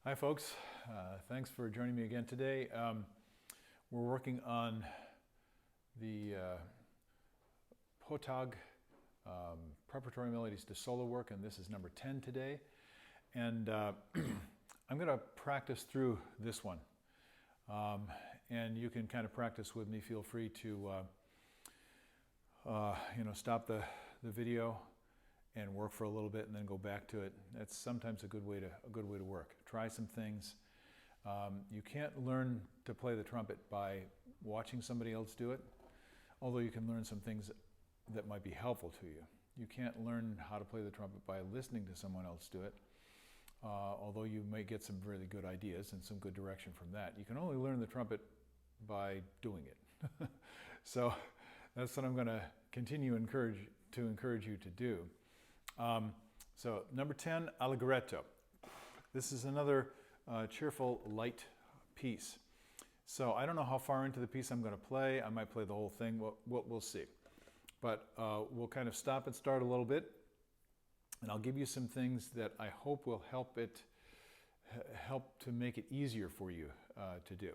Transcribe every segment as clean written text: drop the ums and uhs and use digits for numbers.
Hi folks, thanks for joining me again today. We're working on the Pottag Preparatory Melodies to solo work, and this is number 10 today. And I'm going to practice through this one. And you can kind of practice with me. Feel free to stop the video and work for a little bit and then go back to it. That's sometimes a good way to work. Try some things. You can't learn to play the trumpet by watching somebody else do it, although you can learn some things that might be helpful to you. You can't learn how to play the trumpet by listening to someone else do it, although you may get some really good ideas and some good direction from that. You can only learn the trumpet by doing it. So that's what I'm going to continue to encourage you to do. So number 10, Allegretto. This is another cheerful, light piece. So I don't know how far into the piece I'm going to play. I might play the whole thing. We'll see. But we'll kind of stop and start a little bit, and I'll give you some things that I hope will help to make it easier for you to do.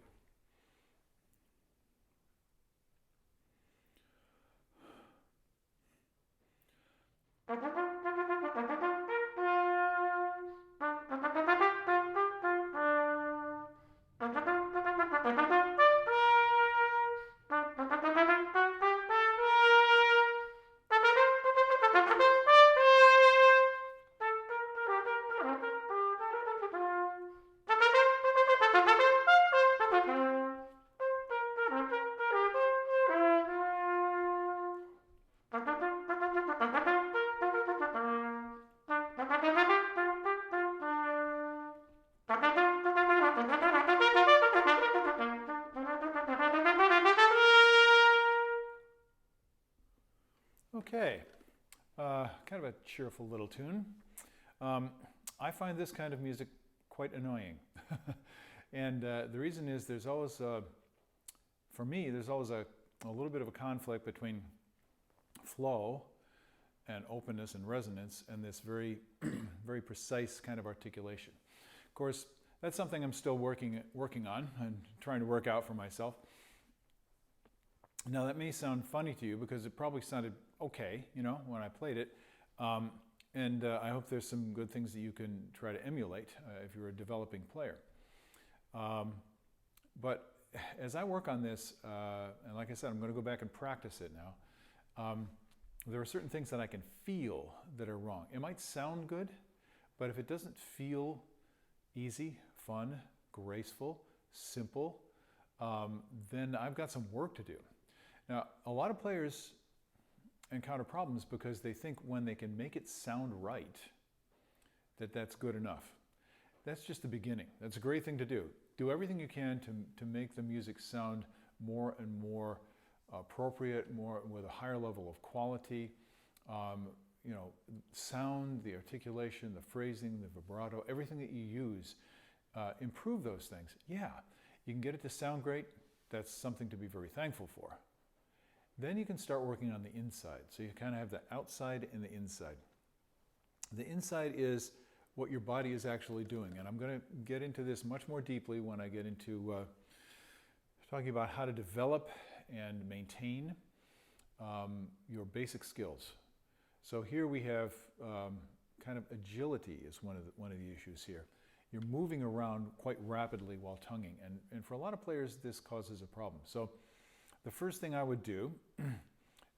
Okay, kind of a cheerful little tune. I find this kind of music quite annoying. And the reason is there's always, for me, there's always a little bit of a conflict between flow and openness and resonance and this very, very precise kind of articulation. Of course, that's something I'm still working on and trying to work out for myself. Now that may sound funny to you because it probably sounded okay, when I played it. And I hope there's some good things that you can try to emulate if you're a developing player. But as I work on this, and like I said, I'm going to go back and practice it now, there are certain things that I can feel that are wrong. It might sound good, but if it doesn't feel easy, fun, graceful, simple, then I've got some work to do. Now, a lot of players encounter problems because they think when they can make it sound right, that's good enough. That's just the beginning. That's a great thing to do. Do everything you can to make the music sound more and more appropriate, more with a higher level of quality. Sound, the articulation, the phrasing, the vibrato, everything that you use, improve those things. Yeah, you can get it to sound great. That's something to be very thankful for. Then you can start working on the inside. So you kind of have the outside and the inside. The inside is what your body is actually doing. And I'm going to get into this much more deeply when I get into talking about how to develop and maintain your basic skills. So here we have kind of agility is one of the issues here. You're moving around quite rapidly while tonguing. And for a lot of players, this causes a problem. So the first thing I would do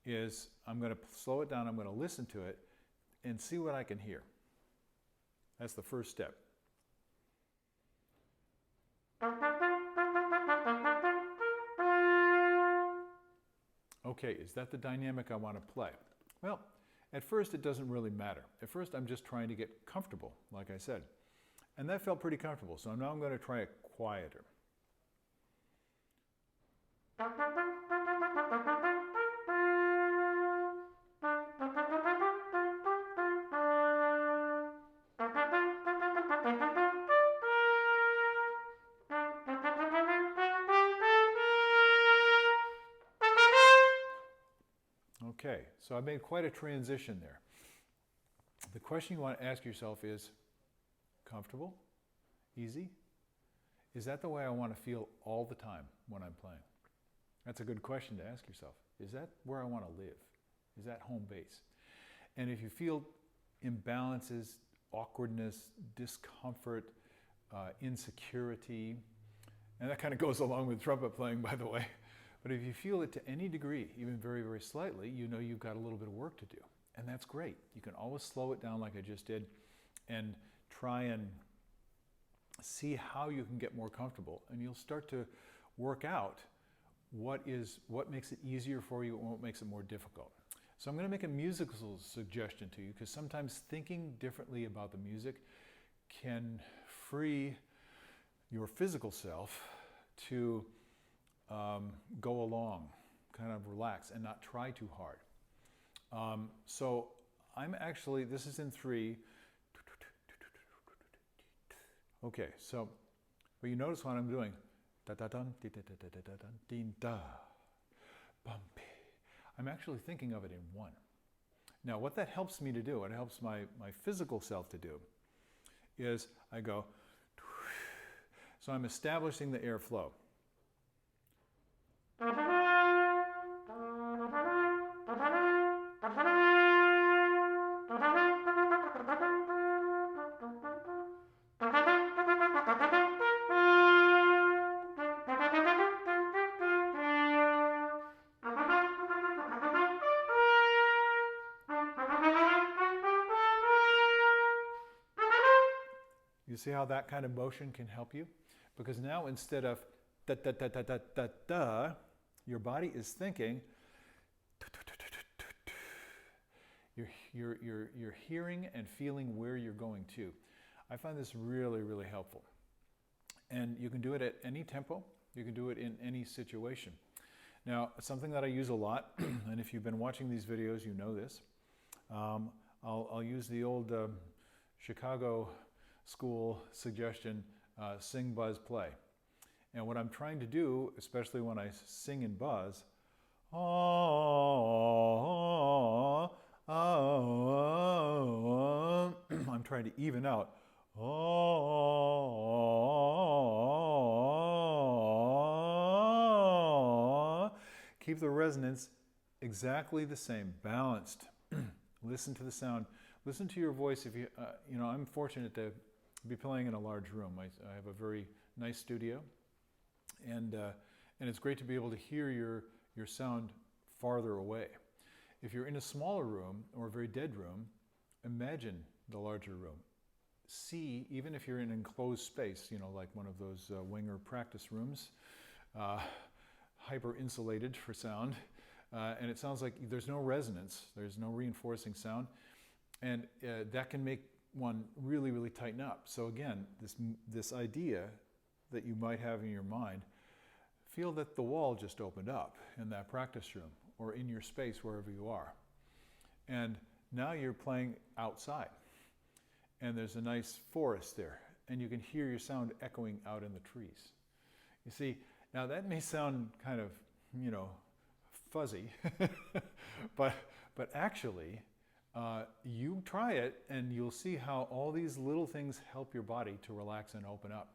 is I'm going to slow it down, I'm going to listen to it and see what I can hear. That's the first step. Okay, is that the dynamic I want to play? Well, at first it doesn't really matter. At first I'm just trying to get comfortable, like I said. And that felt pretty comfortable, so now I'm going to try it quieter. Okay, so I made quite a transition there. The question you want to ask yourself is, comfortable? easy? Is that the way I want to feel all the time when I'm playing? That's a good question to ask yourself. Is that where I want to live? Is that home base? And if you feel imbalances, awkwardness, discomfort, insecurity, and that kind of goes along with trumpet playing, by the way, but if you feel it to any degree, even very, very slightly, you know you've got a little bit of work to do. And that's great. You can always slow it down like I just did and try and see how you can get more comfortable. And you'll start to work out what makes it easier for you and what makes it more difficult. So I'm going to make a musical suggestion to you, because sometimes thinking differently about the music can free your physical self to go along, kind of relax and not try too hard. So I'm actually, this is in 3. Okay, so, but you notice what I'm doing. Da-da-dun, di-da-da-da-da-dun, din-da, bumpy. I'm actually thinking of it in 1. Now, what that helps me to do, what it helps my physical self to do, is I go, so I'm establishing the airflow. You see how that kind of motion can help you? Because now instead of da da da da da da da, your body is thinking. You're hearing and feeling where you're going to. I find this really, really helpful. And you can do it at any tempo. You can do it in any situation. Now, something that I use a lot, and if you've been watching these videos, you know this. I'll use the old Chicago school suggestion, sing, buzz, play. And what I'm trying to do, especially when I sing and buzz, I'm trying to even out. Keep the resonance exactly the same, balanced. Listen to the sound. Listen to your voice. If you, I'm fortunate to be playing in a large room. I have a very nice studio, and it's great to be able to hear your sound farther away. If you're in a smaller room or a very dead room, imagine the larger room. See, even if you're in an enclosed space, like one of those winger practice rooms, hyper insulated for sound, and it sounds like there's no resonance, there's no reinforcing sound, and that can make one really, really tighten up. So again, this idea that you might have in your mind, feel that the wall just opened up in that practice room or in your space wherever you are. And now you're playing outside, and there's a nice forest there, and you can hear your sound echoing out in the trees. You see, now that may sound kind of, fuzzy, but actually, you try it and you'll see how all these little things help your body to relax and open up.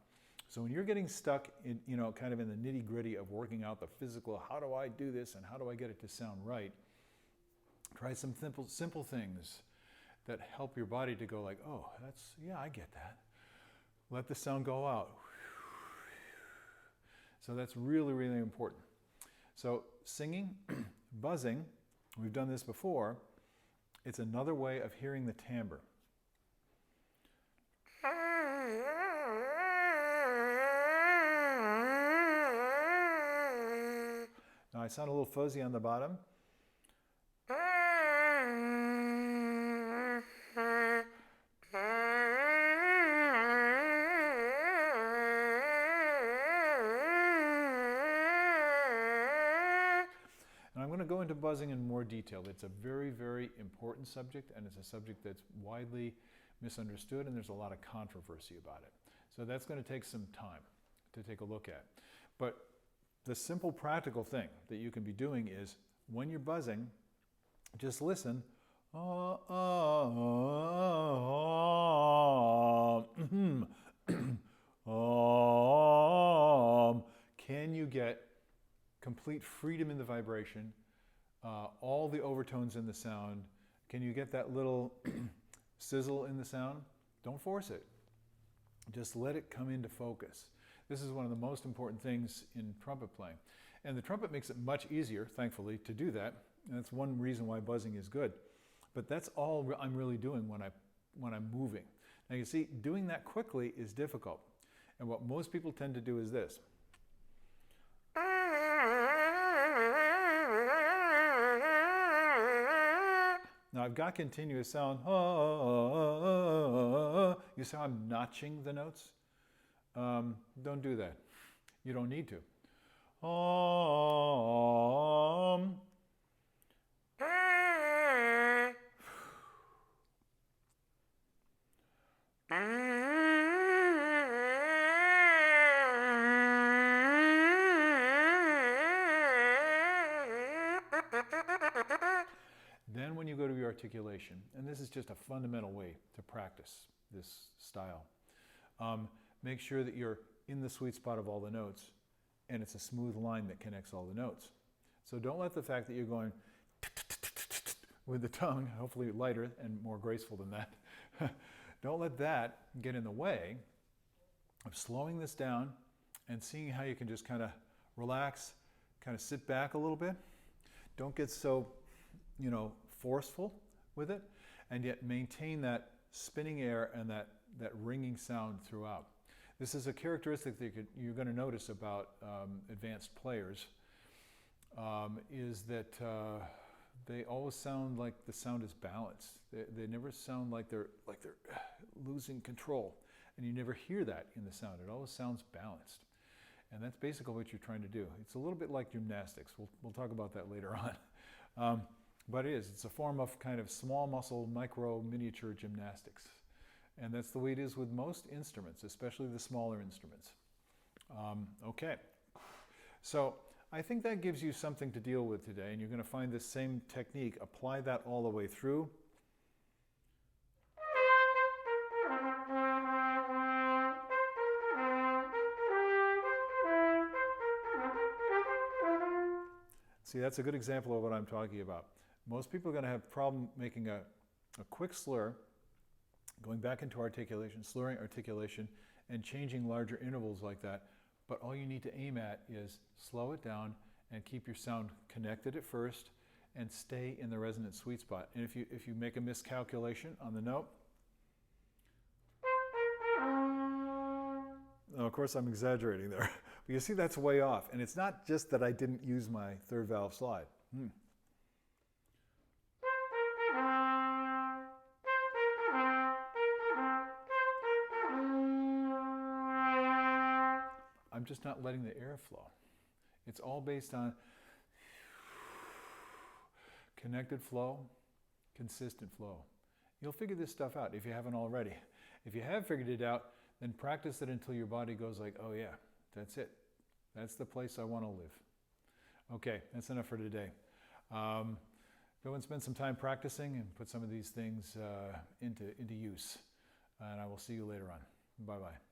So when you're getting stuck in, kind of in the nitty gritty of working out the physical, how do I do this and how do I get it to sound right? Try some simple things that help your body to go like, oh, I get that. Let the sound go out. So that's really, really important. So singing, buzzing, we've done this before. It's another way of hearing the timbre. Now I sound a little fuzzy on the bottom. And I'm going to go into buzzing in more detail. It's a very, very important subject, and it's a subject that's widely misunderstood, and there's a lot of controversy about it. So that's going to take some time to take a look at. But the simple practical thing that you can be doing is when you're buzzing, just listen. complete freedom in the vibration, all the overtones in the sound. Can you get that little sizzle in the sound? Don't force it. Just let it come into focus. This is one of the most important things in trumpet playing. And the trumpet makes it much easier, thankfully, to do that. And that's one reason why buzzing is good. But that's all I'm really doing when I'm moving. Now you see, doing that quickly is difficult. And what most people tend to do is this. Now I've got continuous sound. You see how I'm notching the notes? Don't do that. You don't need to. Then when you go to your articulation, and this is just a fundamental way to practice this style, make sure that you're in the sweet spot of all the notes, and it's a smooth line that connects all the notes. So don't let the fact that you're going with the tongue, hopefully lighter and more graceful than that, don't let that get in the way of slowing this down and seeing how you can just kind of relax, kind of sit back a little bit. Don't get so, forceful with it, and yet maintain that spinning air and that ringing sound throughout. This is a characteristic that you're going to notice about advanced players, is that they always sound like the sound is balanced. They never sound like they're losing control, and you never hear that in the sound. It always sounds balanced, and that's basically what you're trying to do. It's a little bit like gymnastics. We'll talk about that later on. But it's a form of kind of small muscle, micro, miniature gymnastics. And that's the way it is with most instruments, especially the smaller instruments. Okay, so I think that gives you something to deal with today, and you're going to find this same technique. Apply that all the way through. See, that's a good example of what I'm talking about. Most people are going to have a problem making a quick slur, going back into articulation, slurring articulation, and changing larger intervals like that. But all you need to aim at is slow it down and keep your sound connected at first and stay in the resonant sweet spot. And if you make a miscalculation on the note, now, of course I'm exaggerating there, but you see that's way off. And it's not just that I didn't use my third valve slide. I'm just not letting the air flow. It's all based on connected flow, consistent flow. You'll figure this stuff out if you haven't already. If you have figured it out, then practice it until your body goes like, oh yeah, that's it. That's the place I want to live. Okay, that's enough for today. Go and spend some time practicing and put some of these things into use. And I will see you later on. Bye-bye.